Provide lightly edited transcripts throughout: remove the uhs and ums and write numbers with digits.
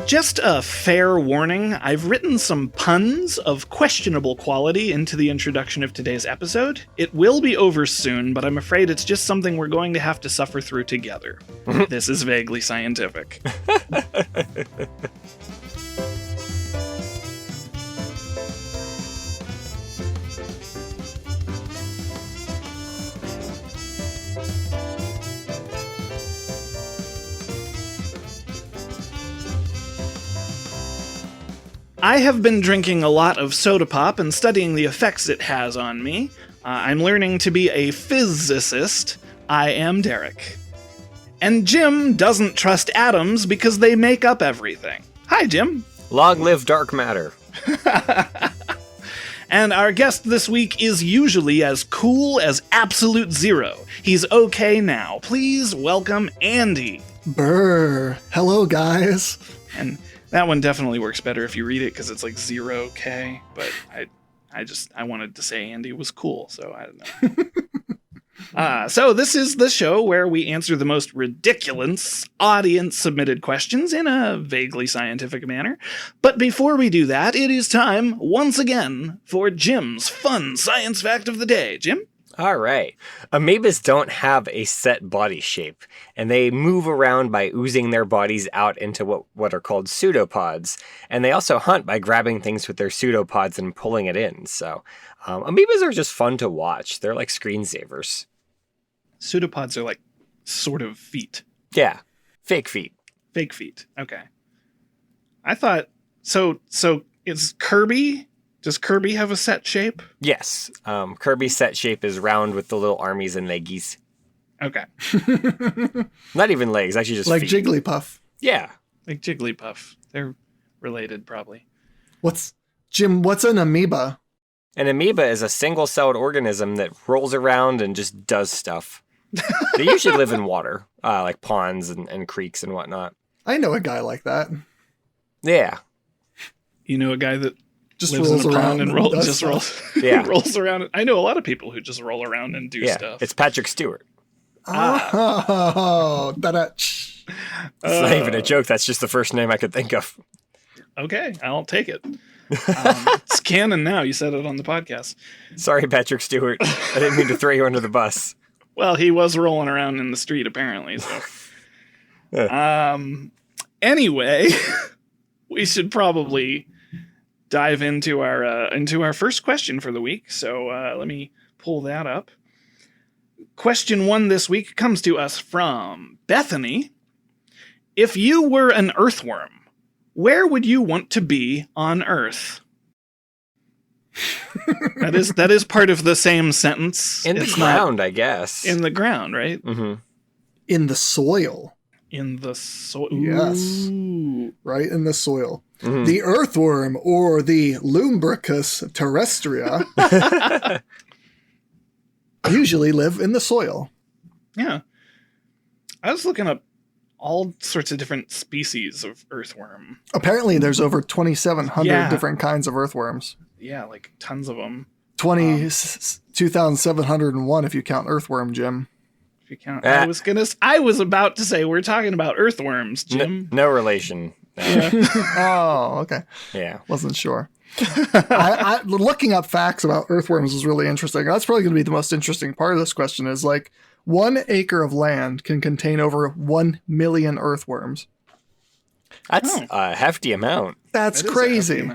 Just a fair warning, I've written some puns of questionable quality into the introduction of today's episode. It will be over soon, but I'm afraid it's just something we're going to have to suffer through together. This is vaguely scientific. I have been drinking a lot of soda pop and studying the effects it has on me. I'm learning to be a physicist. I am Derek. And Jim doesn't trust atoms because they make up everything. Hi, Jim. Long live dark matter. And our guest this week is usually as cool as absolute zero. He's okay now. Please welcome Andy. Brr. Hello, guys. And that one definitely works better if you read it because it's like 0K, but I wanted to say Andy was cool, so I don't know. So this is the show where we answer the most ridiculous audience-submitted questions in a vaguely scientific manner. But before we do that, it is time, once again, for Jim's fun science fact of the day. Jim? All right. Amoebas don't have a set body shape, and they move around by oozing their bodies out into what are called pseudopods. And they also hunt by grabbing things with their pseudopods and pulling it in. So amoebas are just fun to watch. They're like screensavers. Pseudopods are like sort of feet. Yeah. Fake feet. Fake feet. Okay. I thought, so is Kirby... Does Kirby have a set shape? Yes. Kirby's set shape is round with the little armies and leggies. Okay. Not even legs, actually just like feet. Jigglypuff. Yeah. Like Jigglypuff. They're related, probably. What's an amoeba? An amoeba is a single-celled organism that rolls around and just does stuff. They usually live in water, like ponds and creeks and whatnot. I know a guy like that. Yeah. You know a guy that just lives rolls in a pond around and rolls. Yeah. Rolls around. I know a lot of people who just roll around and do stuff. It's Patrick Stewart. Oh, It's not even a joke. That's just the first name I could think of. Okay, I'll take it. It's canon now. You said it on the podcast. Sorry, Patrick Stewart. I didn't mean to throw you under the bus. Well, he was rolling around in the street, apparently. So, anyway, we should probably dive into our first question for the week. So let me pull that up. Question 1 this week comes to us from Bethany. If you were an earthworm, where would you want to be on Earth? That is part of the same sentence. In the ground, I guess. In the ground, right? Mm-hmm. in the soil. In the soil. Yes. Right in the soil. Mm-hmm. The earthworm, or the Lumbricus terrestria, usually live in the soil. Yeah. I was looking up all sorts of different species of earthworm. Apparently there's over 2,700 different kinds of earthworms. Yeah, like tons of them. 2,701 if you count earthworm, Jim. If you count, I was about to say we're talking about earthworms, Jim. No relation. Yeah. Oh, okay. Yeah. Wasn't sure. Looking up facts about earthworms is really interesting. That's probably going to be the most interesting part of this question is like 1 acre of land can contain over 1 million earthworms. That's a hefty amount. That's crazy.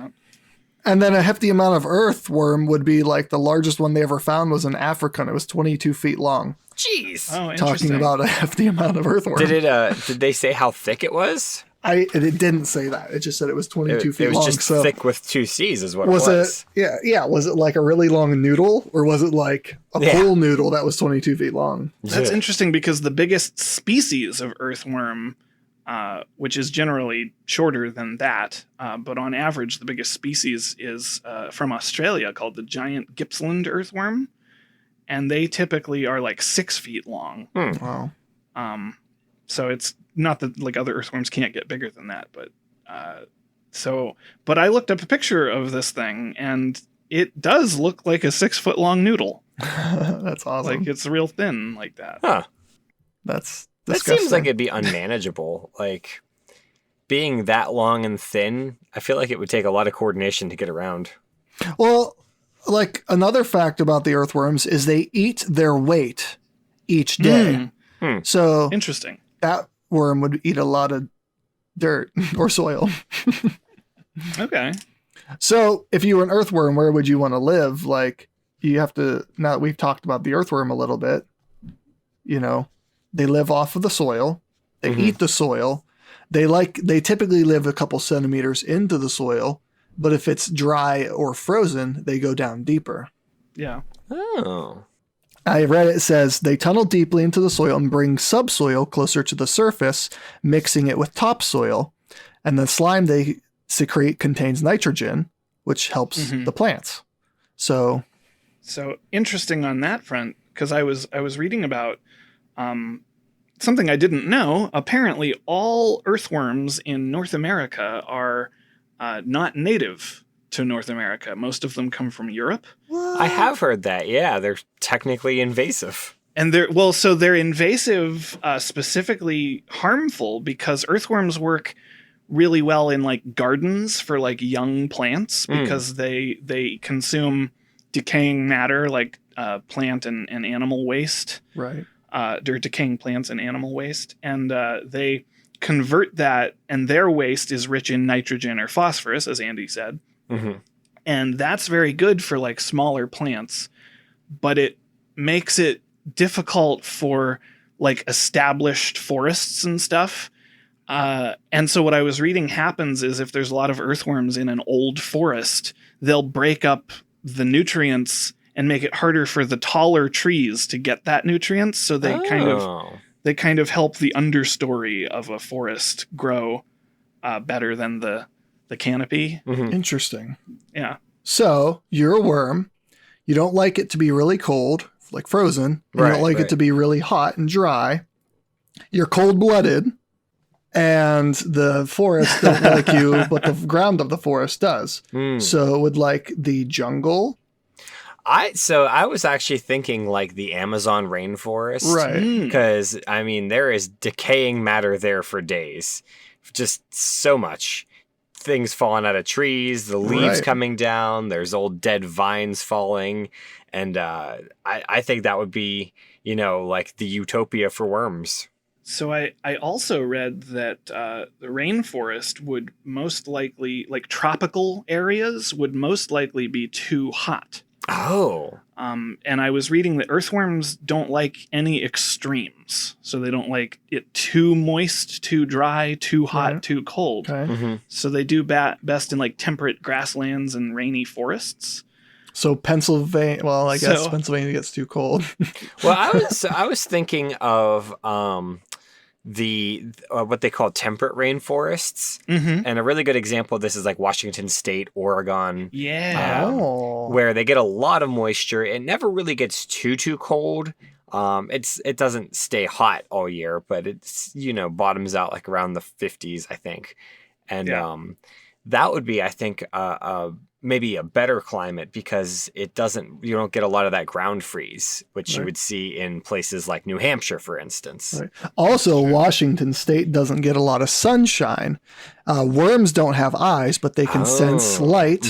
And then a hefty amount of earthworm would be like the largest one they ever found was in Africa, and it was 22 feet long. Jeez. Oh, interesting. Talking about a hefty amount of earthworm. Did they say how thick it was? It didn't say that. It just said it was 22 feet long. It was just thick with 2 C's is what it was. Yeah. Was it like a really long noodle, or was it like a whole noodle that was 22 feet long? That's interesting because the biggest species of earthworm, which is generally shorter than that, but on average, the biggest species is from Australia called the giant Gippsland earthworm. And they typically are like 6 feet long. Wow. So it's not that like other earthworms can't get bigger than that, but but I looked up a picture of this thing and it does look like a 6 foot long noodle. That's awesome. Like it's real thin like that. Huh. That's That disgusting. seems like it'd be unmanageable. Like being that long and thin, I feel like it would take a lot of coordination to get around. Well, like another fact about the earthworms is they eat their weight each day. So Interesting. that worm would eat a lot of dirt or soil. Okay. So if you were an earthworm, where would you want to live? Like you have to, now that we've talked about the earthworm a little bit, you know, they live off of the soil. They eat the soil. They typically live a couple centimeters into the soil, but if it's dry or frozen, they go down deeper. Yeah. Oh. I read it says they tunnel deeply into the soil and bring subsoil closer to the surface, mixing it with topsoil. And the slime they secrete contains nitrogen, which helps the plants. So interesting on that front, because I was reading about something I didn't know. Apparently, all earthworms in North America are not native to North America. Most of them come from Europe. I have heard that. Yeah, they're technically invasive. And they're invasive, specifically harmful, because earthworms work really well in like gardens for like young plants because they consume decaying matter like plant and animal waste. right. They're decaying plants and animal waste, and they convert that, and their waste is rich in nitrogen or phosphorus, as Andy said. And that's very good for like smaller plants, but it makes it difficult for like established forests and stuff. And so what I was reading happens is if there's a lot of earthworms in an old forest, they'll break up the nutrients and make it harder for the taller trees to get that nutrients. So they kind of help the understory of a forest grow better than the canopy. Interesting. Yeah. So you're a worm. You don't like it to be really cold, like frozen. You don't like it to be really hot and dry. You're cold-blooded. And the forest don't like you, but the ground of the forest does. So would like the jungle. I was actually thinking like the Amazon rainforest. Right. Because, I mean, there is decaying matter there for days. Just so much. Things falling out of trees, the leaves coming down, there's old dead vines falling. And I think that would be, like the utopia for worms. So I also read that the rainforest would most likely, like tropical areas, would most likely be too hot. Oh. And I was reading that earthworms don't like any extremes. So they don't like it too moist, too dry, too hot, too cold. Okay. So they do best in like temperate grasslands and rainy forests. So Pennsylvania, well, I guess Pennsylvania gets too cold. Well, I was thinking of the what they call temperate rainforests, and a really good example of this is like Washington State, Oregon, where they get a lot of moisture. It never really gets too cold. It doesn't stay hot all year, but it's bottoms out like around the 50s, I think, and that would be, I think, maybe a better climate because you don't get a lot of that ground freeze, which you would see in places like New Hampshire, for instance. Right. Also, Washington State doesn't get a lot of sunshine. Worms don't have eyes, but they can sense light,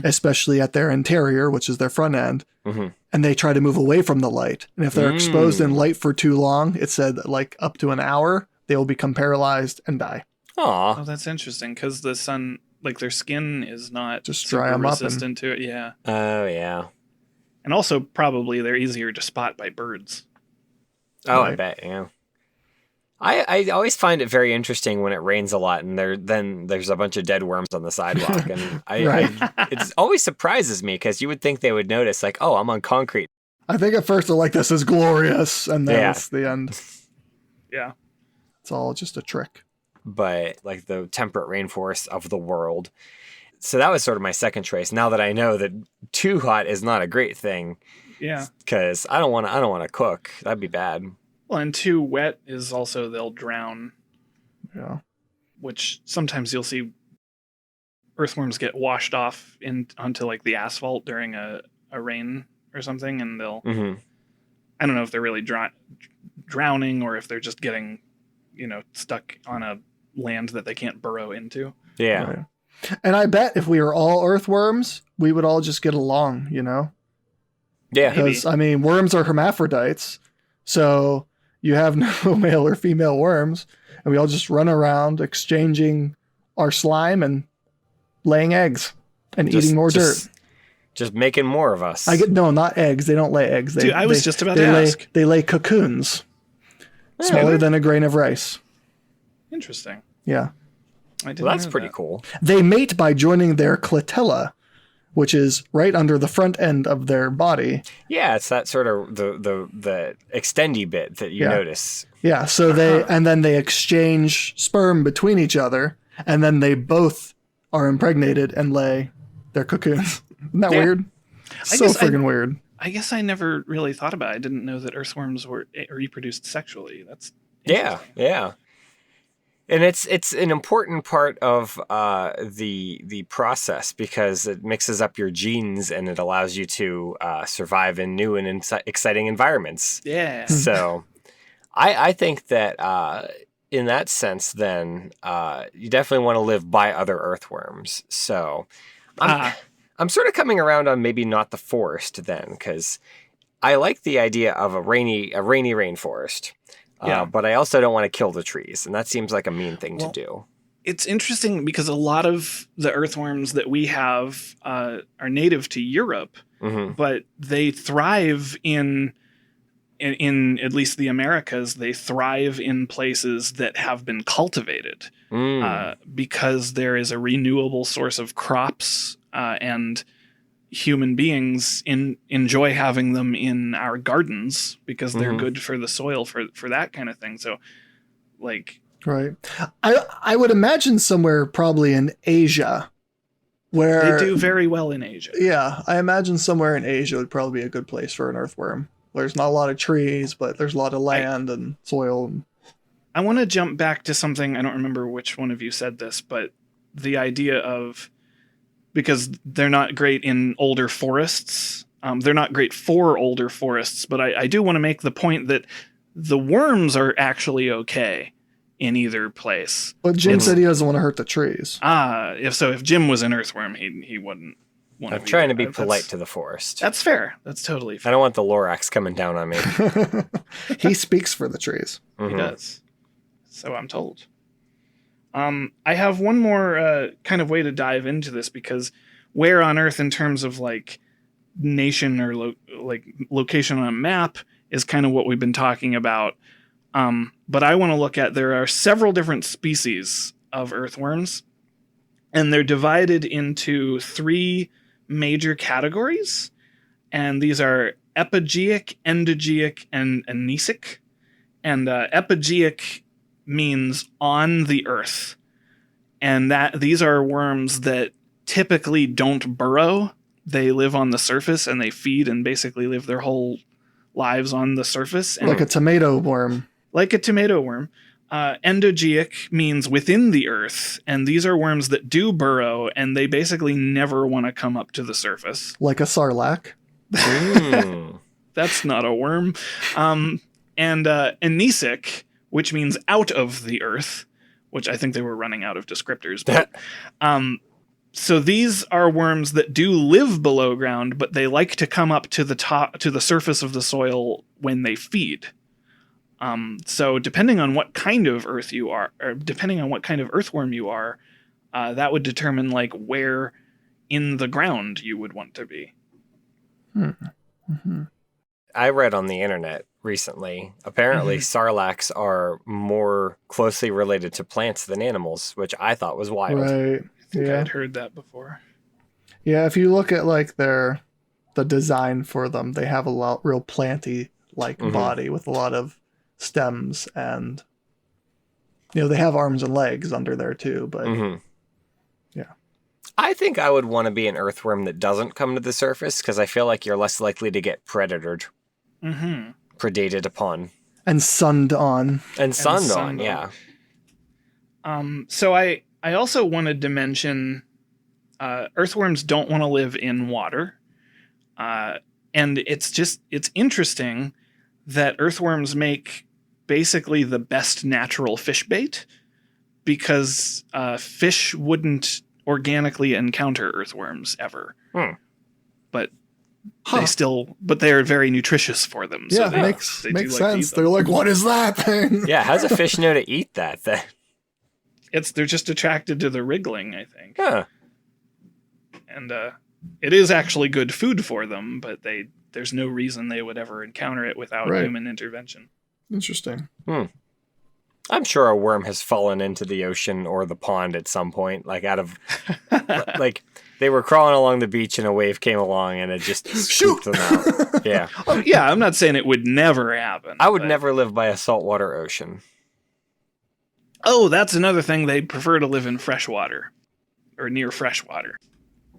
especially at their interior, which is their front end. And they try to move away from the light. And if they're exposed in light for too long, it said that like up to an hour, they will become paralyzed and die. Aw. Oh, that's interesting because the sun, like their skin is not just dry them up resistant to it. Yeah. Oh, yeah. And also probably they're easier to spot by birds. Oh, I bet, yeah. I always find it very interesting when it rains a lot and there's a bunch of dead worms on the sidewalk. And it always surprises me because you would think they would notice, like, oh, I'm on concrete. I think at first they're like, this is glorious. And then it's the end. Yeah. It's all just a trick. But like the temperate rainforests of the world. So that was sort of my second choice. Now that I know that too hot is not a great thing. Yeah. Because I don't want to cook. That'd be bad. Well, and too wet is also they'll drown. Yeah. Which sometimes you'll see earthworms get washed off onto like the asphalt during a rain or something, and they'll. I don't know if they're really drowning or if they're just getting, stuck on a land that they can't burrow into. Yeah. Right. And I bet if we were all earthworms, we would all just get along, you know? Yeah. Maybe. Because, I mean, worms are hermaphrodites. So you have no male or female worms. And we all just run around exchanging our slime and laying eggs and eating more dirt. Just making more of us. No, not eggs. They don't lay eggs. Dude, I was just about to ask. They lay cocoons. Smaller than a grain of rice. Interesting. Yeah. I didn't Well, that's know pretty that. cool. They mate by joining their clatella, which is right under the front end of their body. Yeah, it's that sort of the extendy bit that you notice. Yeah, so and then they exchange sperm between each other, and then they both are impregnated and lay their cocoons. Isn't that weird? So friggin' weird. I guess I never really thought about it. I didn't know that earthworms were reproduced sexually. That's Yeah, yeah. And it's an important part of the process because it mixes up your genes and it allows you to survive in new and exciting environments. Yeah. So I think that in that sense, then you definitely want to live by other earthworms. So I'm sort of coming around on maybe not the forest then, because I like the idea of a rainy rainforest. But I also don't want to kill the trees, and that seems like a mean thing to do. It's interesting because a lot of the earthworms that we have are native to Europe, but they thrive in at least the Americas. They thrive in places that have been cultivated because there is a renewable source of crops and human beings enjoy having them in our gardens because they're good for the soil for that kind of thing. So like, right. I would imagine somewhere probably in Asia where they do very well in Asia. Yeah. I imagine somewhere in Asia would probably be a good place for an earthworm. There's not a lot of trees, but there's a lot of land and soil. I want to jump back to something. I don't remember which one of you said this, but the idea of, because they're not great in older forests. They're not great for older forests, but I do want to make the point that the worms are actually okay in either place. But Jim said he doesn't want to hurt the trees. If Jim was an earthworm, he wouldn't want to I'm trying to be polite to the forest. That's fair. That's totally fair. I don't want the Lorax coming down on me. He speaks for the trees. He does. So I'm told. I have one more kind of way to dive into this, because where on Earth in terms of like nation or location on a map is kind of what we've been talking about. But I want to look at, there are several different species of earthworms, and they're divided into 3 major categories. And these are epigeic, endogeic, and anesic. And epigeic means on the earth, and that these are worms that typically don't burrow. They live on the surface and they feed and basically live their whole lives on the surface, and Like a tomato worm. Endogeic means within the earth, and these are worms that do burrow and they basically never want to come up to the surface. Like a sarlacc. That's not a worm. And anesic, which means out of the earth, which I think they were running out of descriptors. But so these are worms that do live below ground, but they like to come up to the surface of the soil when they feed. So depending on what kind of earth you are, or depending on what kind of earthworm you are, that would determine like where in the ground you would want to be. I read on the internet recently, apparently sarlaccs are more closely related to plants than animals, which I thought was wild. Right. I think I'd heard that before. Yeah, if you look at like the design for them, they have a real planty like body with a lot of stems, and they have arms and legs under there too, but yeah. I think I would want to be an earthworm that doesn't come to the surface, because I feel like you're less likely to get predated, predated upon, and sunned on. And sunned on, yeah. So I also wanted to mention earthworms don't want to live in water. And it's interesting that earthworms make basically the best natural fish bait. because fish wouldn't organically encounter earthworms ever. But they are very nutritious for them. So makes do like sense. They're like, what is that thing? Yeah, how's a fish know to eat that then? They're just attracted to the wriggling, I think. Huh. And it is actually good food for them, but there's no reason they would ever encounter it without human intervention. Interesting. I'm sure a worm has fallen into the ocean or the pond at some point, like out of, like they were crawling along the beach and a wave came along and it just scooped them out. Yeah. Oh, yeah, I'm not saying it would never happen. I would never live by a saltwater ocean. Oh, that's another thing. They prefer to live in fresh water or near fresh water.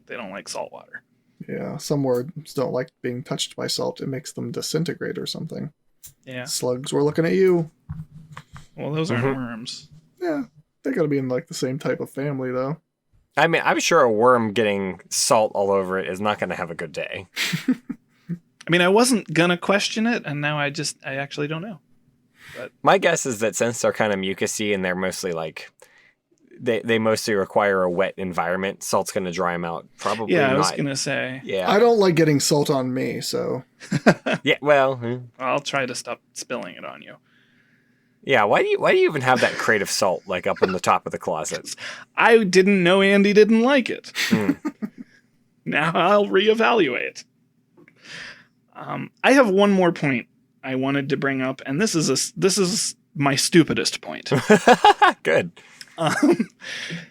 They don't like salt water. Yeah, some worms don't like being touched by salt. It makes them disintegrate or something. Yeah. Slugs, we're looking at you. Well, those aren't worms. Yeah, they gotta be in like the same type of family, though. I mean, I'm sure a worm getting salt all over it is not going to have a good day. I mean, I wasn't gonna question it, and now I actually don't know. But my guess is that since they're kind of mucusy and they're mostly like, they mostly require a wet environment, salt's going to dry them out. Probably not. Yeah, I was going to say. Yeah. I don't like getting salt on me, so. Yeah, well. I'll try to stop spilling it on you. Yeah, why do you even have that crate of salt like up on the top of the closet? I didn't know Andy didn't like it. Now I'll reevaluate. I have one more point I wanted to bring up, and this is my stupidest point. Good.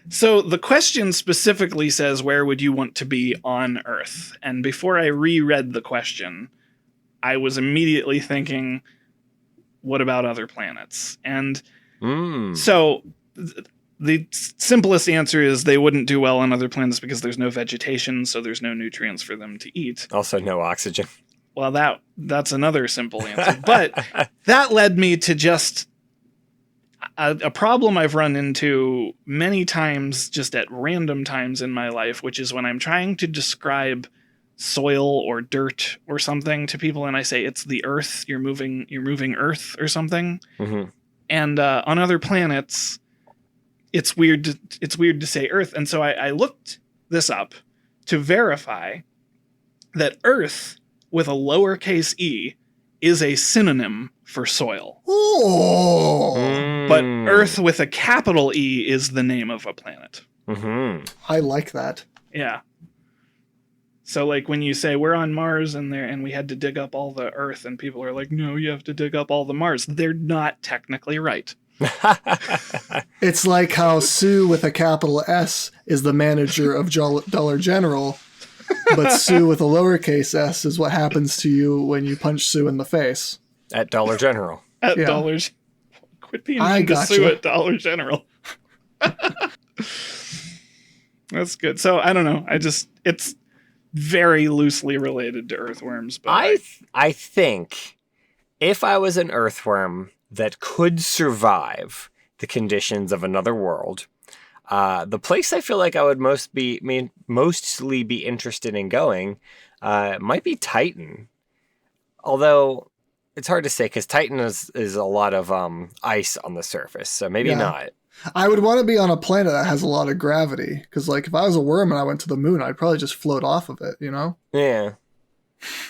So the question specifically says, where would you want to be on Earth? And before I reread the question, I was immediately thinking, what about other planets? And so the simplest answer is they wouldn't do well on other planets because there's no vegetation, so there's no nutrients for them to eat. Also no oxygen. Well, that's another simple answer. But that led me to just a problem I've run into many times just at random times in my life, which is when I'm trying to describe soil or dirt or something to people and I say it's the earth, you're moving earth or something. Mm-hmm. And on other planets, it's weird to say earth. And so I looked this up to verify that earth with a lowercase e is a synonym for soil. Oh. But Earth with a capital E is the name of a planet. Mm-hmm. I like that. Yeah. So like when you say we're on Mars and we had to dig up all the Earth and people are like, no, you have to dig up all the Mars. They're not technically right. It's like how Sue with a capital S is the manager of Dollar General, but Sue with a lowercase s is what happens to you when you punch Sue in the face. At Dollar General. At Dollars. Quit being I mean to gotcha. Sue at Dollar General. That's good. So I don't know. It's very loosely related to earthworms. But I think if I was an earthworm that could survive the conditions of another world, the place I feel like I would mostly be interested in going might be Titan. Although it's hard to say because Titan is a lot of ice on the surface, so maybe not. I would want to be on a planet that has a lot of gravity, because like if I was a worm and I went to the moon, I'd probably just float off of it, you know? Yeah.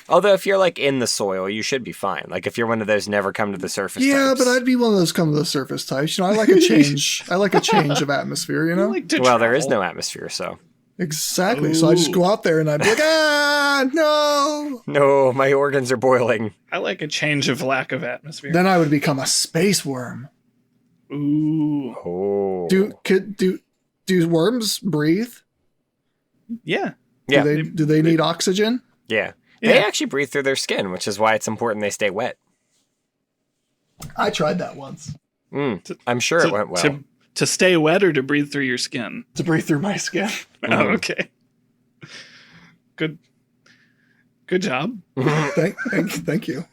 Although if you're like in the soil, you should be fine. Like if you're one of those never come to the surface types. But I'd be one of those come to the surface types. You know, I like a change. I like a change of atmosphere, you know? Well, there is no atmosphere, so. Exactly. Ooh. So I just go out there and I'd be like, no. No, my organs are boiling. I like a change of lack of atmosphere. Then I would become a space worm. Ooh. Oh. Do worms breathe? Yeah. Yeah. Do they need oxygen? Yeah. They actually breathe through their skin, which is why it's important they stay wet. I tried that once. I'm sure it went well. To stay wet or to breathe through your skin? To breathe through my skin. Oh, okay. Good job. Thank you.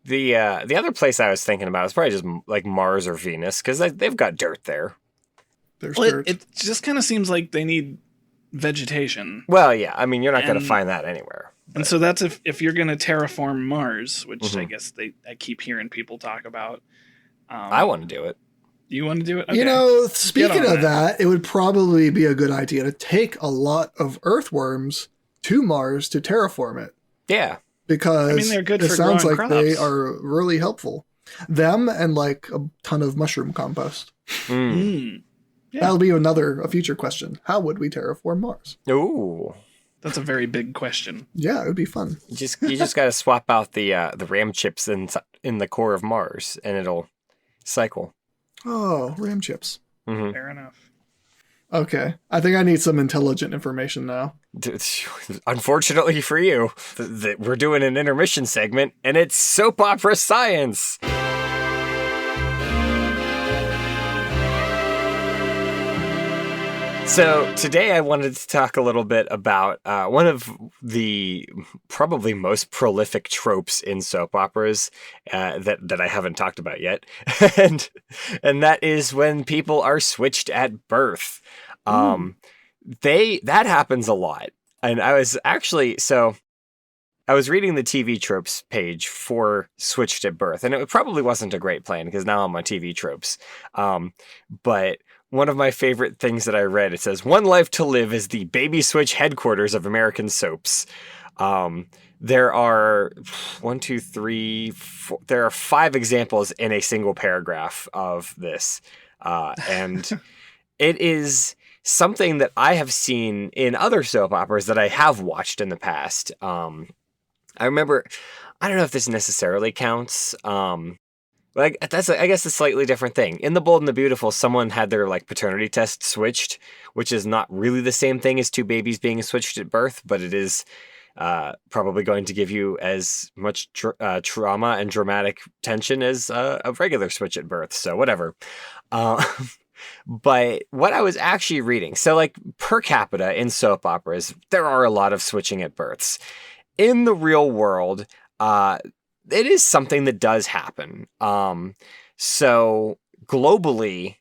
The other place I was thinking about is probably just like Mars or Venus, because they've got dirt there. There's Well, dirt. it just kind of seems like they need vegetation. Well, yeah. I mean, you're not going to find that anywhere. And so that's if you're going to terraform Mars, which I guess I keep hearing people talk about. I want to do it. You want to do it? Okay. You know, speaking on of that, it would probably be a good idea to take a lot of earthworms to Mars to terraform it. Yeah. Because I mean, they're good it for sounds like growing they crops. are really helpful. Them and like a ton of mushroom compost. Mm. Yeah. That'll be a future question. How would we terraform Mars? Ooh. That's a very big question. Yeah, it would be fun. You just got to swap out the RAM chips in the core of Mars, and it'll cycle. Oh, RAM chips. Mm-hmm. Fair enough. Okay. I think I need some intelligent information now. Unfortunately for you, we're doing an intermission segment, and it's soap opera science. So today I wanted to talk a little bit about one of the probably most prolific tropes in soap operas that I haven't talked about yet, and that is when people are switched at birth. That happens a lot, and I was reading the TV tropes page for Switched at Birth, and it probably wasn't a great plan because now I'm on TV tropes, but. One of my favorite things that I read, it says, "One Life to Live is the baby switch headquarters of American soaps." There are there are 5 examples in a single paragraph of this. And it is something that I have seen in other soap operas that I have watched in the past. I remember, I don't know if this necessarily counts. Like that's, I guess, a slightly different thing. In The Bold and the Beautiful, someone had their paternity test switched, which is not really the same thing as 2 babies being switched at birth, but it is probably going to give you as much trauma and dramatic tension as a regular switch at birth. So whatever. But what I was actually reading, so per capita in soap operas, there are a lot of switching at births. In the real world, it is something that does happen. So globally,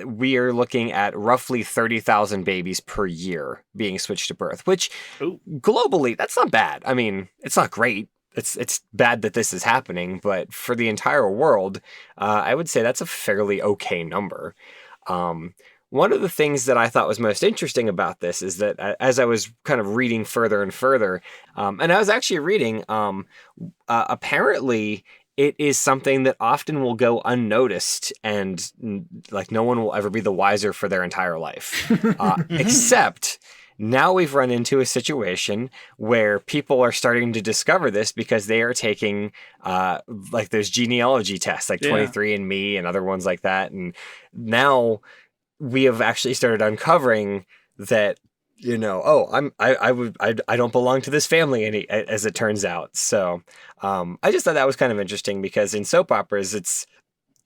we are looking at roughly 30,000 babies per year being switched to birth, which globally, that's not bad. I mean, it's not great. It's bad that this is happening, but for the entire world, I would say that's a fairly okay number. One of the things that I thought was most interesting about this is that as I was kind of reading further and further, and I was actually reading, apparently it is something that often will go unnoticed and no one will ever be the wiser for their entire life. Except now we've run into a situation where people are starting to discover this because they are taking those genealogy tests like 23andMe and other ones like that. And now we have actually started uncovering that, I don't belong to this family as it turns out. So I just thought that was kind of interesting because in soap operas, it's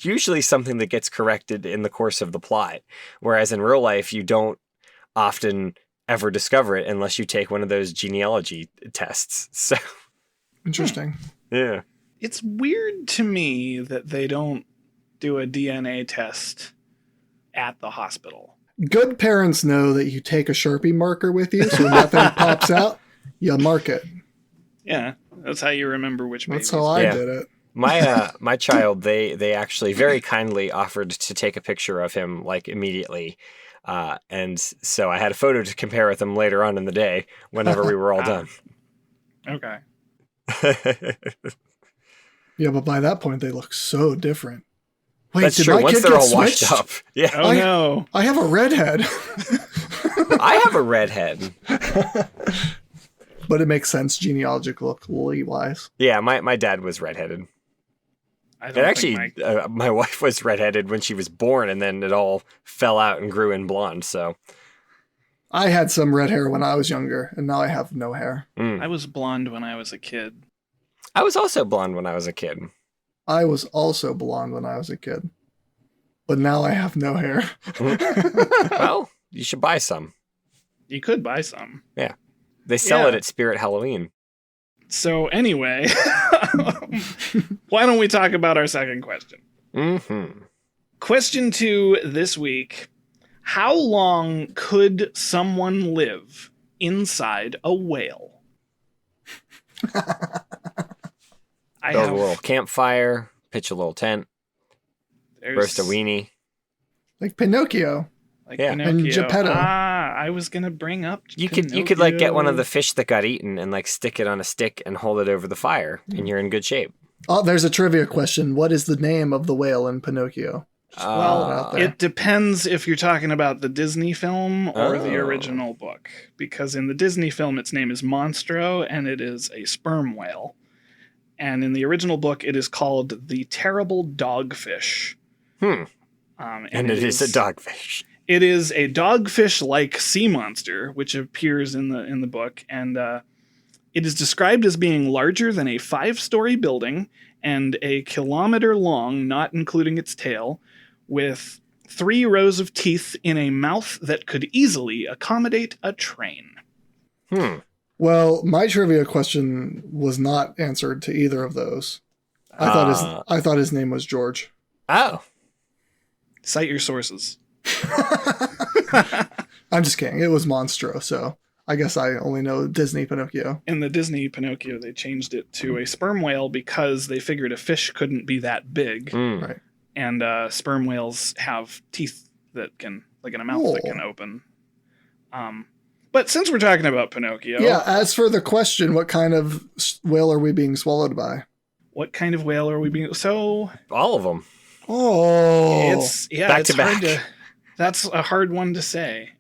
usually something that gets corrected in the course of the plot. Whereas in real life, you don't often ever discover it unless you take one of those genealogy tests. So Interesting. Yeah. It's weird to me that they don't do a DNA test at the hospital. Good parents know that you take a Sharpie marker with you, so when that thing pops out, you mark it. Yeah, that's how you remember which baby. That's how I did it. My child, they actually very kindly offered to take a picture of him immediately. And so I had a photo to compare with him later on in the day whenever we were all done. Okay. Yeah, but by that point, they look so different. Wait, That's did true. my Once kid they're get all switched? washed up. Yeah. Oh, no. I have a redhead. I have a redhead. But it makes sense genealogically wise. Yeah, my dad was redheaded. I Actually, my wife was redheaded when she was born, and then it all fell out and grew in blonde. So I had some red hair when I was younger, and now I have no hair. I was blonde when I was a kid. I was also blonde when I was a kid. I was also blonde when I was a kid. But now I have no hair. Well, you should buy some. You could buy some. Yeah. They sell it at Spirit Halloween. So anyway, why don't we talk about our second question? Mm-hmm. Question 2 this week. How long could someone live inside a whale? Build a little campfire, pitch a little tent. There's Roast a weenie. Like Pinocchio. like Yeah. Pinocchio. And Geppetto. I was gonna bring up. You could like get one of the Pinocchio. fish that got eaten and like stick it on a stick and hold it over the fire, and you're in good shape. Oh, there's a trivia question. What is the name of the whale in Pinocchio? Well, out there. it depends if you're talking about the Disney film or the Oh. original book. Because in the Disney film, its name is Monstro, and it is a sperm whale. And in the original book, it is called the Terrible Dogfish. And it is a dogfish. It is a dogfish-like sea monster, which appears in the book, and it is described as being larger than a 5-story building and a kilometer long, not including its tail, with 3 rows of teeth in a mouth that could easily accommodate a train. Well, my trivia question was not answered to either of those. I thought his name was George. Oh. Cite your sources. I'm just kidding. It was Monstro, so I guess I only know Disney Pinocchio. In the Disney Pinocchio, they changed it to a sperm whale because they figured a fish couldn't be that big. Right. And sperm whales have teeth that can, like in a mouth that can open. But since we're talking about Pinocchio, Yeah, as for the question, what kind of whale are we being swallowed by? what kind of whale are we being? So All of them. Oh. it's Back it's to hard back. to. That's a hard one to say.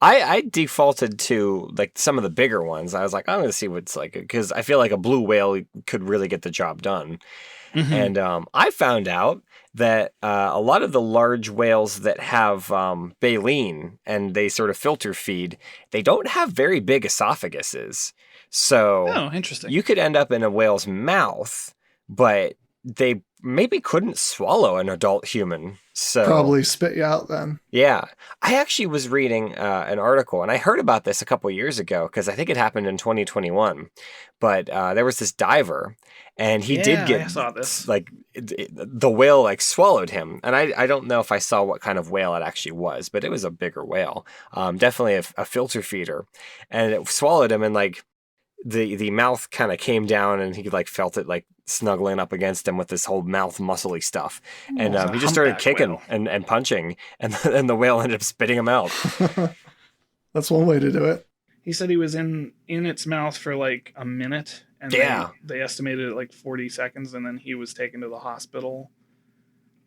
I defaulted to like some of the bigger ones. I was like, I'm going to see what's like, because I feel like a blue whale could really get the job done. And I found out that a lot of the large whales that have baleen and they sort of filter feed, they don't have very big esophaguses. So Oh, interesting. you could end up in a whale's mouth, but they maybe couldn't swallow an adult human. So Probably spit you out then. yeah. I actually was reading an article, and I heard about this a couple years ago because I think it happened in 2021. But there was this diver, and he did I get saw this. like the whale like swallowed him, and I don't know if I saw what kind of whale it actually was, but it was a bigger whale, definitely a filter feeder, and it swallowed him, and like the mouth kind of came down, and he like felt it like snuggling up against him with this whole mouth muscly stuff, and it's a he just started humpback kicking whale. and punching, and the whale ended up spitting him out. That's one way to do it. He said he was in its mouth for like a minute, and Yeah. they estimated it like 40 seconds, and then he was taken to the hospital.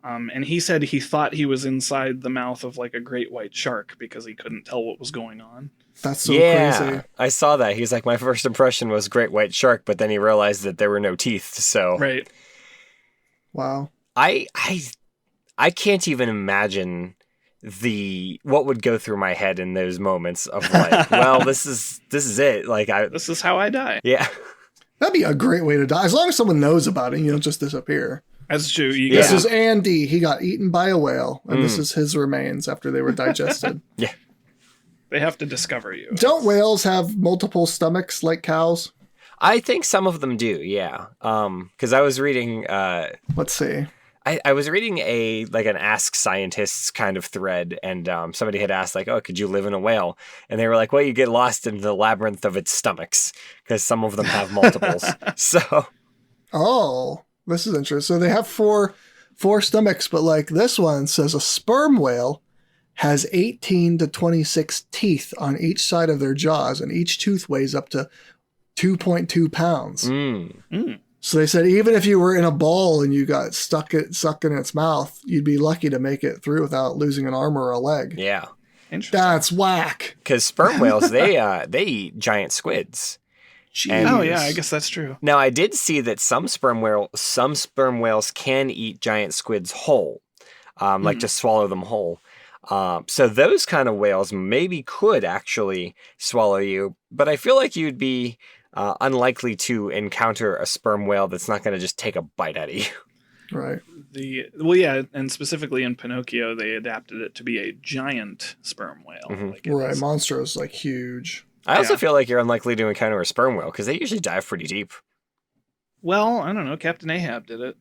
And he said he thought he was inside the mouth of like a great white shark because he couldn't tell what was going on. That's so yeah, crazy. I saw that. He's like, my first impression was great white shark, but then he realized that there were no teeth. So Right. Wow. I can't even imagine what would go through my head in those moments of like, well, this is it. Like This is how I die. yeah. That'd be a great way to die. As long as someone knows about it, you don't just disappear. That's true. You Yeah. This got is Andy. He got eaten by a whale, and this is his remains after they were digested. they have to discover you. Don't whales have multiple stomachs like cows? I think some of them do, yeah. Because I was reading Let's see. I was reading an Ask Scientists kind of thread, and somebody had asked like, "Oh, could you live in a whale?" And they were like, "Well, you get lost in the labyrinth of its stomachs because some of them have multiples." So, Oh, this is interesting. So they have four stomachs, but like this one says a sperm whale has 18 to 26 teeth on each side of their jaws, and each tooth weighs up to 2.2 pounds. So they said even if you were in a ball and you got stuck in its mouth, you'd be lucky to make it through without losing an arm or a leg. yeah, Interesting. That's whack. because sperm whales they eat giant squids. Jeez. Oh yeah, I guess that's true. Now, I did see that some sperm whales can eat giant squids whole, like just swallow them whole. So those kind of whales maybe could actually swallow you, but I feel like you'd be unlikely to encounter a sperm whale that's not going to just take a bite out of you. Right. And specifically in Pinocchio, they adapted it to be a giant sperm whale. Like it Right. is- Monstro's like huge. I also Yeah. feel like you're unlikely to encounter a sperm whale because they usually dive pretty deep. Well, I don't know. Captain Ahab did it.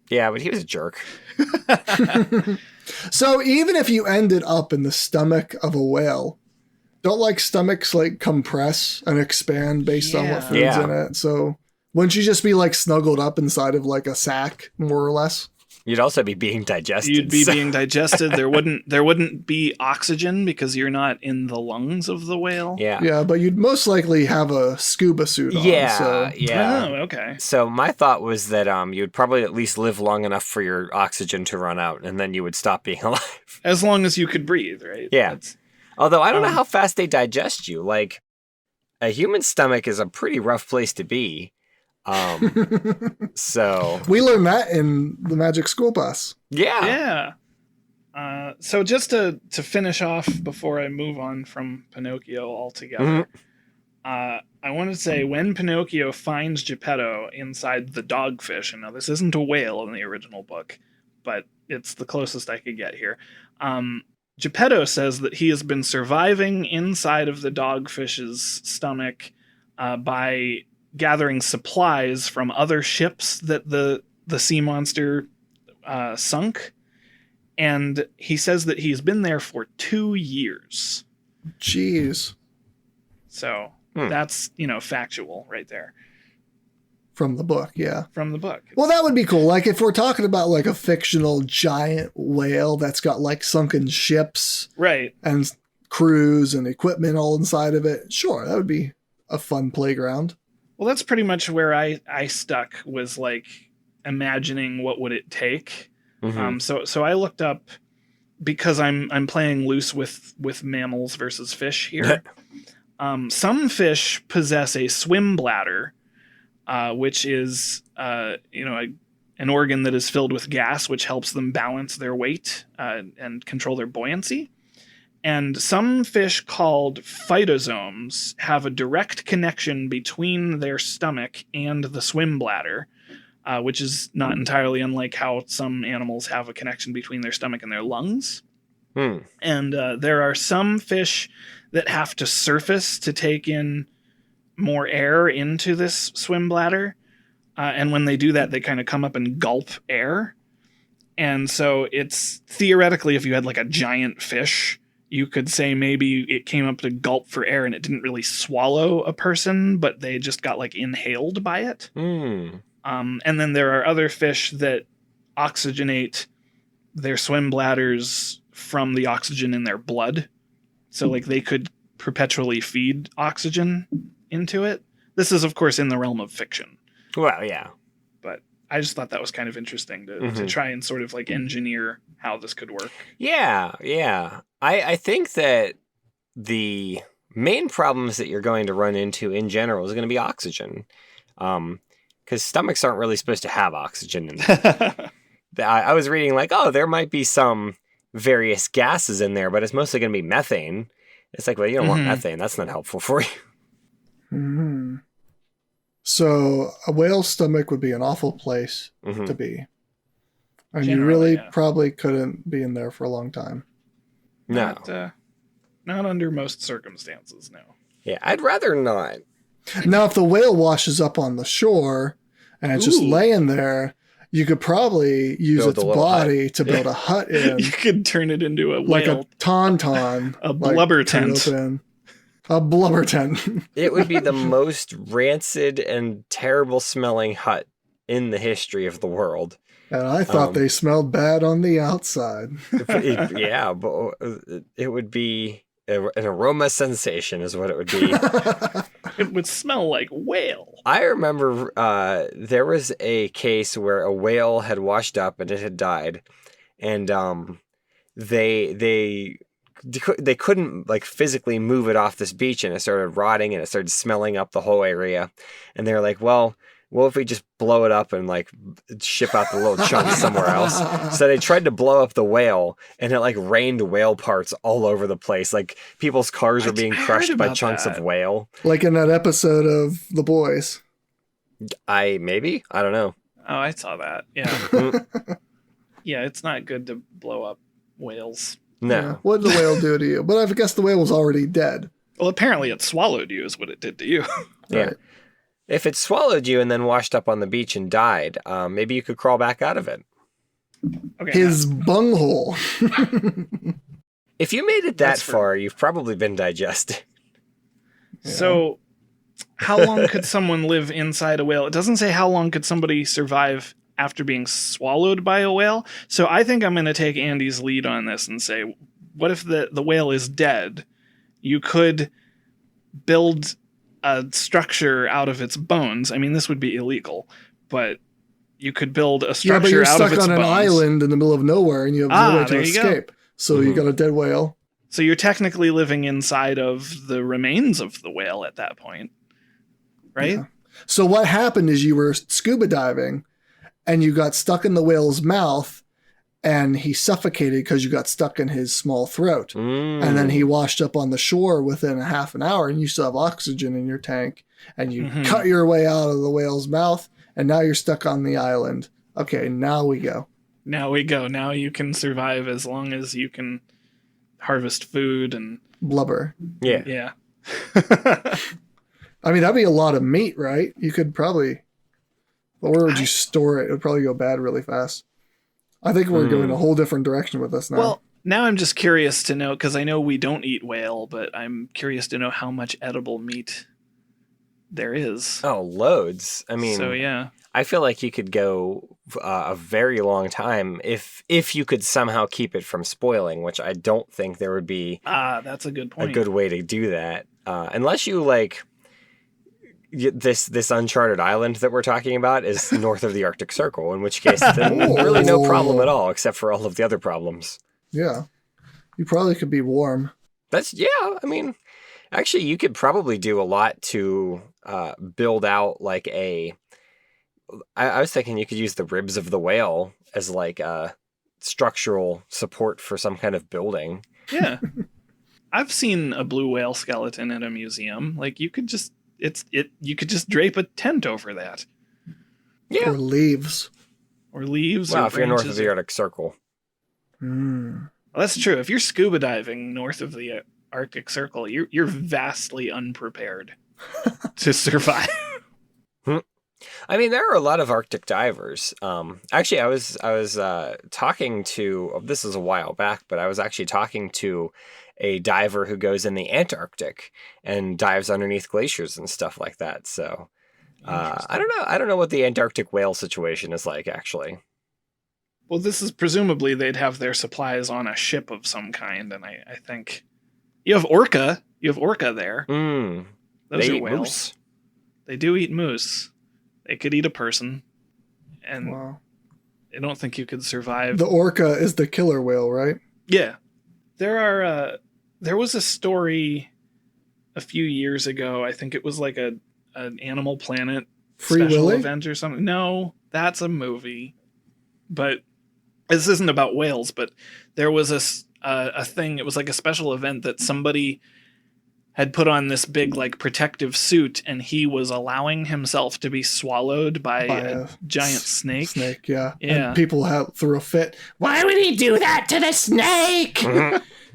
Yeah, but he was a jerk. So even if you ended up in the stomach of a whale, don't like stomachs like compress and expand based on what food's Yeah. in it? So wouldn't you just be like snuggled up inside of like a sack, more or less? You'd also be being digested. You'd be being digested. There wouldn't be oxygen because you're not in the lungs of the whale. Yeah. Yeah, but you'd most likely have a scuba suit on. Yeah, So. yeah. Oh, okay. So my thought was that you'd probably at least live long enough for your oxygen to run out, and then you would stop being alive. As long as you could breathe, right? Yeah. Although I don't know how fast they digest you. Like, a human stomach is a pretty rough place to be. So We learned that in the Magic School Bus. Yeah. So just to finish off before I move on from Pinocchio altogether, I want to say when Pinocchio finds Geppetto inside the dogfish, and now this isn't a whale in the original book, but it's the closest I could get here. Geppetto says that he has been surviving inside of the dogfish's stomach by gathering supplies from other ships that the sea monster sunk. And he says that he's been there for 2 years. Jeez. So that's, factual right there. From the book, yeah. From the book. Well, that would be cool. Like, if we're talking about, like, a fictional giant whale that's got, like, sunken ships. Right. And crews and equipment all inside of it. Sure, that would be a fun playground. Well, that's pretty much where I stuck, was, like, imagining what would it take. So I looked up, because I'm playing loose with mammals versus fish here. Some fish possess a swim bladder, which is an organ that is filled with gas, which helps them balance their weight and control their buoyancy. And some fish called phytosomes have a direct connection between their stomach and the swim bladder, which is not entirely unlike how some animals have a connection between their stomach and their lungs. And there are some fish that have to surface to take in more air into this swim bladder. And when they do that, they kind of come up and gulp air. And so it's theoretically, if you had like a giant fish, you could say maybe it came up to gulp for air and it didn't really swallow a person, but they just got like inhaled by it. And then there are other fish that oxygenate their swim bladders from the oxygen in their blood. So like they could perpetually feed oxygen into it. This is, of course, in the realm of fiction. Well, yeah. But I just thought that was kind of interesting to try and sort of like engineer how this could work. Yeah. I think that the main problems that you're going to run into in general is going to be oxygen. Because stomachs aren't really supposed to have oxygen in them. I was reading like, there might be some various gases in there, but it's mostly going to be methane. It's like, well, you don't want methane. That's not helpful for you. So a whale's stomach would be an awful place to be. And Generally, you really probably couldn't be in there for a long time. No. Not under most circumstances, no. Yeah, I'd rather not. Now, if the whale washes up on the shore and it's just laying there, you could probably use its body to build a hut in. You could turn it into a whale. Like a tauntaun. A blubber tent. A blubber tent. It would be the most rancid and terrible smelling hut in the history of the world. And I thought they smelled bad on the outside. Yeah, but it would be an aroma sensation is what it would be. It would smell like whale. I remember there was a case where a whale had washed up and it had died. And they couldn't like physically move it off this beach, and it started rotting and it started smelling up the whole area. And they're like, well, what if we just blow it up and like ship out the little chunks somewhere else? So they tried to blow up the whale, and it like rained whale parts all over the place. Like people's cars were being crushed by chunks of whale. Like in that episode of The Boys. I don't know. Oh, I saw that. Yeah. Yeah, it's not good to blow up whales. No. Yeah. What did the whale do to you? But I guess the whale was already dead. Well, apparently it swallowed you is what it did to you. Yeah. Right. If it swallowed you and then washed up on the beach and died, maybe you could crawl back out of it. Okay. His bunghole. If you made it that far, you've probably been digested. So how long could someone live inside a whale? It doesn't say how long could somebody survive after being swallowed by a whale. So I think I'm going to take Andy's lead on this and say, what if the whale is dead? You could build a structure out of its bones. I mean, this would be illegal, but you could build a structure but you're out of its stuck on bones. an island in the middle of nowhere and you have no way to there you go. escape. So you got a dead whale. So you're technically living inside of the remains of the whale at that point, right? Yeah. So what happened is you were scuba diving and you got stuck in the whale's mouth and he suffocated because you got stuck in his small throat. And then he washed up on the shore within a half an hour and you still have oxygen in your tank and you cut your way out of the whale's mouth and now you're stuck on the island. Okay, now we go. Now we go. Now you can survive as long as you can harvest food and blubber. Yeah. I mean, that'd be a lot of meat, right? You could probably, where would you store it? It would probably go bad really fast. I think we're going a whole different direction with this now. Well, now I'm just curious to know, because I know we don't eat whale, but I'm curious to know how much edible meat there is. Oh, loads. I mean, so yeah. I feel like you could go a very long time if you could somehow keep it from spoiling, which I don't think there would be that's a good point. A good way to do that. Unless you this uncharted island that we're talking about is north of the Arctic Circle, in which case then really no problem at all, except for all of the other problems. Yeah. You probably could be warm. I mean, actually you could probably do a lot to build out like I was thinking you could use the ribs of the whale as like a structural support for some kind of building. Yeah. I've seen a blue whale skeleton at a museum. Like you could just you could just drape a tent over that. Yeah. Or leaves. Or leaves. Well, or if you're north of the Arctic Circle. Well, that's true. If you're scuba diving north of the Arctic Circle, you're vastly unprepared to survive. I mean, there are a lot of Arctic divers. Actually, I was talking to, this is a while back, but I was actually talking to a diver who goes in the Antarctic and dives underneath glaciers and stuff like that. So I don't know what the Antarctic whale situation is like, actually. Well, this is presumably they'd have their supplies on a ship of some kind, and I think you have orca. You have orca there. Those are eat whales. Moose. They do eat moose. They could eat a person, and I don't think you could survive. The orca is the killer whale, right? Yeah. There was a story a few years ago. I think it was like an Animal Planet special event or something. No, that's a movie. But this isn't about whales, but there was a thing. It was like a special event that somebody had put on this big like protective suit, and he was allowing himself to be swallowed by a giant snake. Snake, yeah. And people threw a fit. Why would he do that to the snake?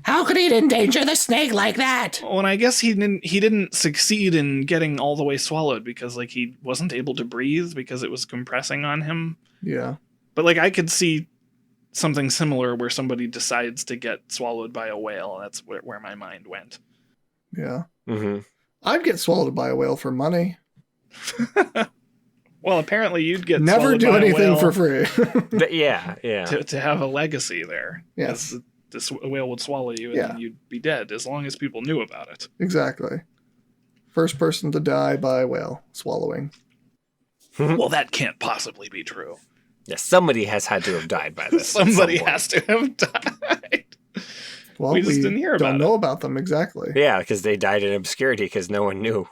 How could he endanger the snake like that? Well, and I guess he didn't succeed in getting all the way swallowed because like he wasn't able to breathe because it was compressing on him. Yeah. But like I could see something similar where somebody decides to get swallowed by a whale. That's where my mind went. Yeah. Mm-hmm. I'd get swallowed by a whale for money. Well, apparently you'd get never do anything for free. Yeah. To have a legacy there. Yes. This whale would swallow you and then you'd be dead as long as people knew about it. Exactly. First person to die by whale swallowing. Well, that can't possibly be true. Yeah, somebody has had to have died by this. Somebody has to have died. Well, we just didn't hear about don't know about them exactly. Yeah, because they died in obscurity because no one knew.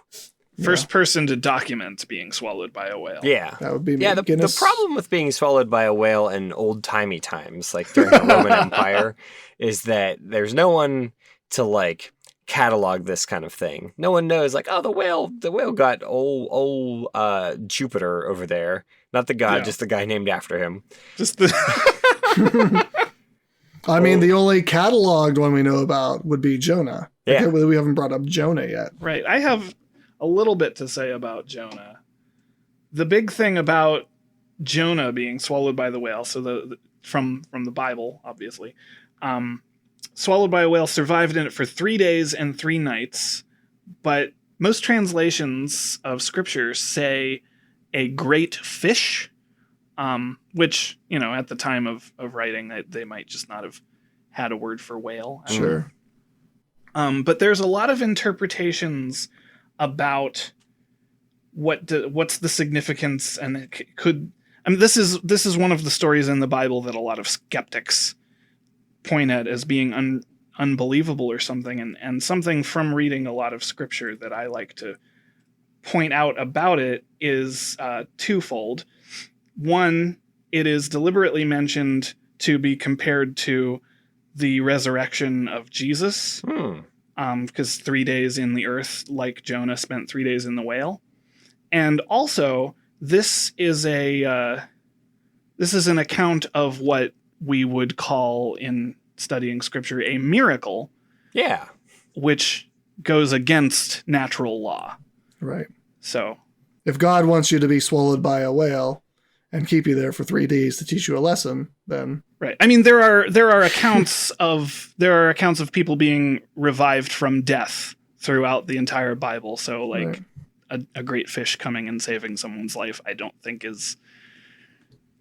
First person to document being swallowed by a whale. Yeah. That would be the problem with being swallowed by a whale in old-timey times, like during the Roman Empire, is that there's no one to, like, catalog this kind of thing. No one knows, like, oh, the whale got old Jupiter over there. Not the god, just the guy named after him. Just the... I mean, the only cataloged one we know about would be Jonah. Yeah. We haven't brought up Jonah yet. Right. I have a little bit to say about Jonah. The big thing about Jonah being swallowed by the whale, so from the Bible, obviously, swallowed by a whale, survived in it for 3 days and 3 nights, but most translations of scripture say a great fish. which, at the time of writing, they might just not have had a word for whale. Sure. But there's a lot of interpretations about what's the significance, and it could. I mean, this is one of the stories in the Bible that a lot of skeptics point at as being unbelievable or something, and something from reading a lot of scripture that I like to point out about it is twofold. One, it is deliberately mentioned to be compared to the resurrection of Jesus, because 3 days in the earth, like Jonah spent 3 days in the whale. And also, this is an account of what we would call in studying scripture a miracle. Yeah. Which goes against natural law. Right. So, if God wants you to be swallowed by a whale and keep you there for 3 days to teach you a lesson, then right. I mean, there are accounts of people being revived from death throughout the entire Bible. So, like, right. a great fish coming and saving someone's life, I don't think is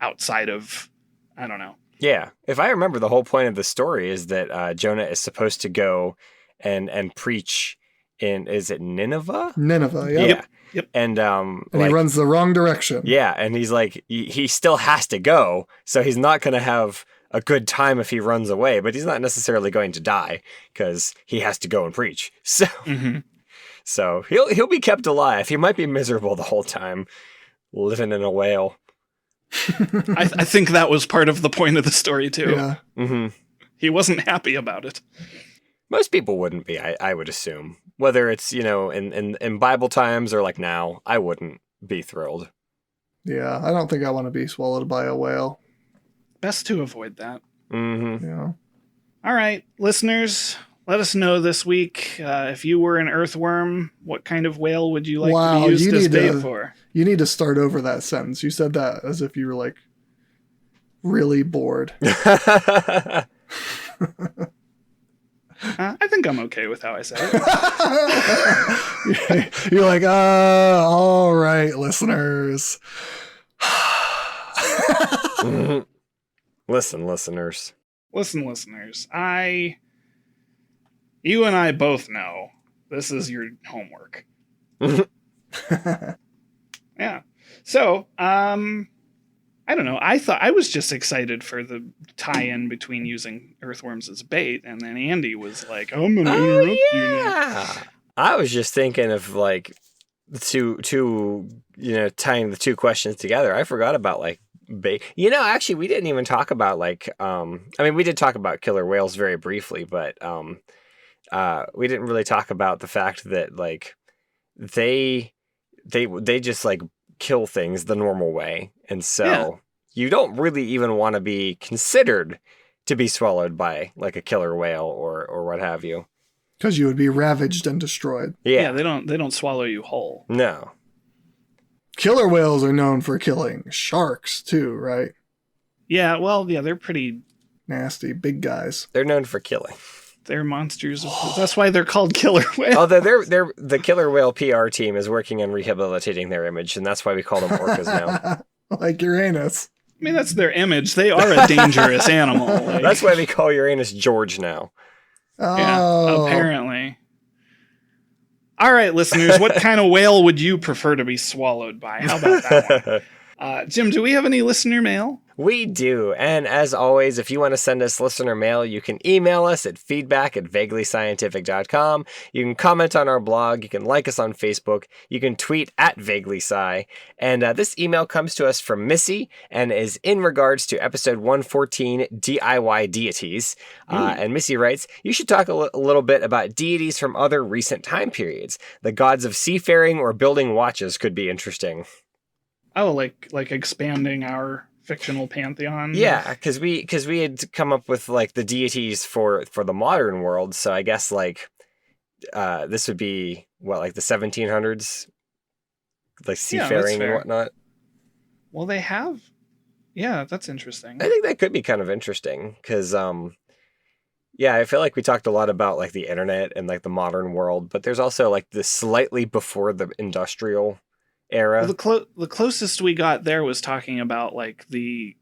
outside of, I don't know. Yeah. If I remember, the whole point of the story is that Jonah is supposed to go and preach in, is it Nineveh? Nineveh, yeah. Yep. And he runs the wrong direction. Yeah, and he's like, he still has to go, so he's not going to have a good time if he runs away, but he's not necessarily going to die because he has to go and preach. So, so he'll be kept alive. He might be miserable the whole time, living in a whale. I think that was part of the point of the story too. Yeah. Mm-hmm. He wasn't happy about it. Most people wouldn't be, I would assume. Whether it's, in Bible times or like now, I wouldn't be thrilled. Yeah, I don't think I want to be swallowed by a whale. Best to avoid that. Mm-hmm. Yeah. All right, listeners, let us know this week, if you were an earthworm, what kind of whale would you like to be used as bait for? You need to start over that sentence. You said that as if you were like really bored. I think I'm okay with how I said it. You're like, all right, listeners. Listen, listeners. Listen, listeners. You and I both know this is your homework. Yeah. So, I don't know. I was just excited for the tie-in between using earthworms as bait, and then Andy was like, "I'm gonna interrupt you now." I was just thinking of like two tying the two questions together. I forgot about like bait. Actually, we didn't even talk about like we did talk about killer whales very briefly, but we didn't really talk about the fact that like they just like kill things the normal way, and so you don't really even want to be considered to be swallowed by like a killer whale or what have you, because you would be ravaged and destroyed. Yeah, they don't swallow you whole. No. Killer whales are known for killing sharks too, right? Yeah, well, yeah, they're pretty nasty, big guys. They're known for killing. They're monsters. That's why they're called killer whales. Although they're the killer whale PR team is working on rehabilitating their image, and that's why we call them orcas now. Like Uranus. I mean, that's their image. They are a dangerous animal. Like, that's why we call Uranus George now. Oh. Yeah, apparently. All right, listeners, what kind of whale would you prefer to be swallowed by? How about that one? Jim, do we have any listener mail? We do. And as always, if you want to send us listener mail, you can email us at feedback@vaguelyscientific.com. You can comment on our blog. You can like us on Facebook. You can tweet @vaguelysci. And this email comes to us from Missy and is in regards to episode 114, DIY deities. And Missy writes, you should talk a little bit about deities from other recent time periods. The gods of seafaring or building watches could be interesting. Oh, like expanding our fictional pantheon. Yeah, because we had come up with like the deities for the modern world. So I guess like this would be like the 1700s, like seafaring and whatnot. Well, they have. Yeah, that's interesting. I think that could be kind of interesting because I feel like we talked a lot about like the internet and like the modern world, but there's also like the slightly before the industrial era. Well, the closest we got there was talking about like the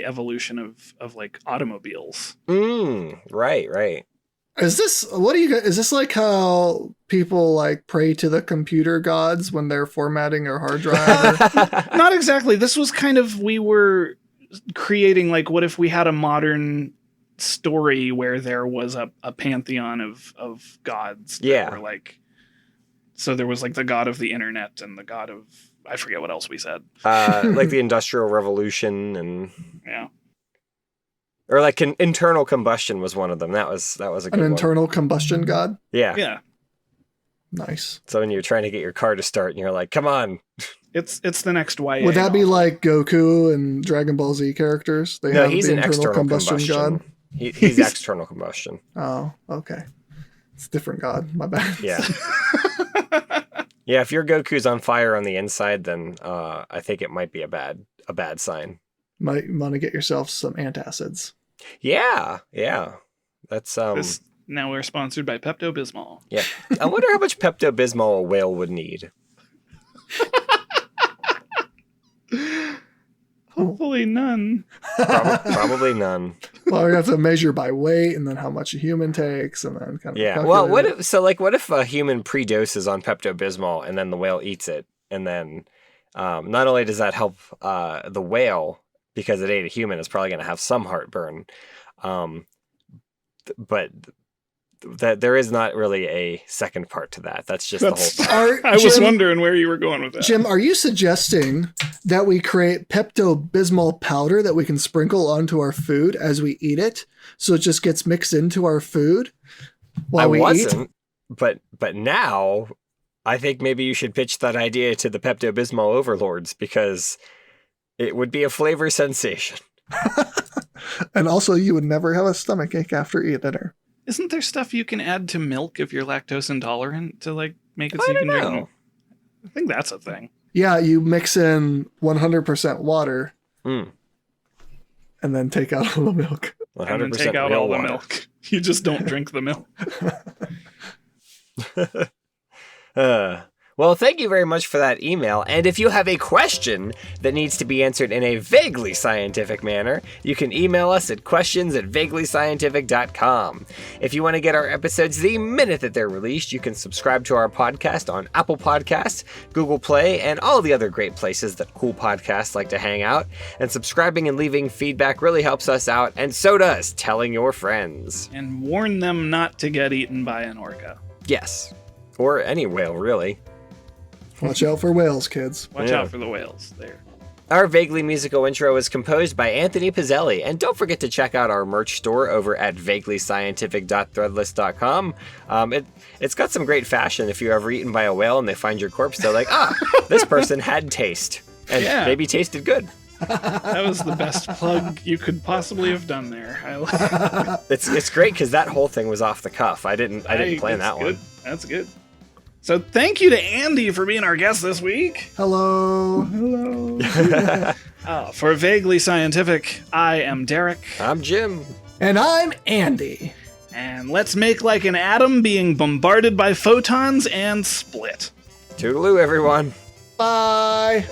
evolution of like automobiles. Right. Is this is this like how people like pray to the computer gods when they're formatting their hard drive? Not exactly. This was kind of, we were creating like, what if we had a modern story where there was a pantheon of gods that were like, so there was like the god of the internet and the god of, I forget what else we said. Like the Industrial Revolution and yeah. Or like internal combustion was one of them. That was a good An one. internal combustion god? Yeah. Yeah. Nice. So when you're trying to get your car to start and you're like, come on. It's the next YA. Would that be novel. like Goku and Dragon Ball Z characters? They No, have he's the an internal external combustion god. He's external combustion. Oh, okay. It's a different god. My bad. Yeah. Yeah, if your Goku's on fire on the inside, then I think it might be a bad sign. Might want to get yourself some antacids. Yeah. That's Now we're sponsored by Pepto-Bismol. Yeah. I wonder how much Pepto-Bismol a whale would need. Hopefully none. Probably none. Well, we have to measure by weight and then how much a human takes and then kind of Yeah. Well, what if a human pre-doses on Pepto-Bismol and then the whale eats it, and then not only does that help the whale because it ate a human, it's probably going to have some heartburn, but that there is not really a second part to that. That's just the whole thing. I was wondering where you were going with that. Jim, are you suggesting that we create Pepto-Bismol powder that we can sprinkle onto our food as we eat it, so it just gets mixed into our food while we eat? But now I think maybe you should pitch that idea to the Pepto-Bismol overlords, because it would be a flavor sensation. And also, you would never have a stomachache after eating dinner. Isn't there stuff you can add to milk if you're lactose intolerant to like make it so I you can don't drink know. milk? I think that's a thing. Yeah, you mix in 100% water Mm. and then take out all the milk. 100% And then take out real all the water. milk. You just don't drink the milk. Well, thank you very much for that email. And if you have a question that needs to be answered in a vaguely scientific manner, you can email us at questions@vaguelyscientific.com. If you want to get our episodes the minute that they're released, you can subscribe to our podcast on Apple Podcasts, Google Play, and all the other great places that cool podcasts like to hang out. And subscribing and leaving feedback really helps us out, and so does telling your friends. And warn them not to get eaten by an orca. Yes. Or any whale, really. Watch out for whales, kids. Watch Yeah. out for the whales there. Our vaguely musical intro is composed by Anthony Pizzelli, and don't forget to check out our merch store over at vaguelyscientific.threadless.com. It's got some great fashion. If you're ever eaten by a whale and they find your corpse, they're like, this person had taste, and maybe tasted good. That was the best plug you could possibly have done there. It's great because that whole thing was off the cuff. I didn't plan that one. That's good. So thank you to Andy for being our guest this week. Hello. For Vaguely Scientific, I am Derek. I'm Jim. And I'm Andy. And let's make like an atom being bombarded by photons and split. Toodaloo, everyone. Bye.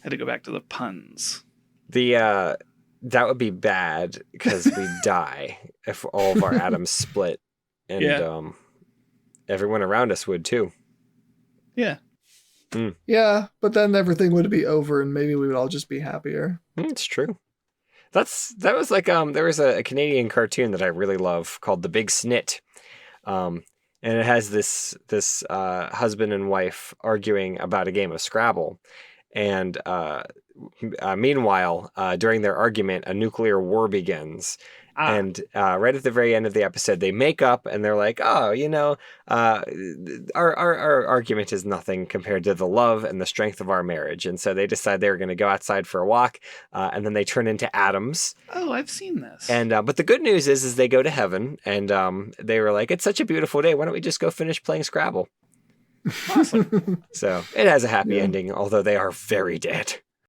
Had to go back to the puns. That would be bad because we die if all of our atoms split, and everyone around us would too. Yeah. Mm. Yeah, but then everything would be over, and maybe we would all just be happier. It's true. That was like there was a Canadian cartoon that I really love called The Big Snit, and it has this husband and wife arguing about a game of Scrabble. And meanwhile, during their argument, a nuclear war begins. And right at the very end of the episode, they make up and they're like, our argument is nothing compared to the love and the strength of our marriage. And so they decide they were going to go outside for a walk, and then they turn into atoms. Oh, I've seen this. And but the good news is they go to heaven, and they were like, it's such a beautiful day. Why don't we just go finish playing Scrabble? Awesome. So it has a happy Yeah. ending, although they are very dead.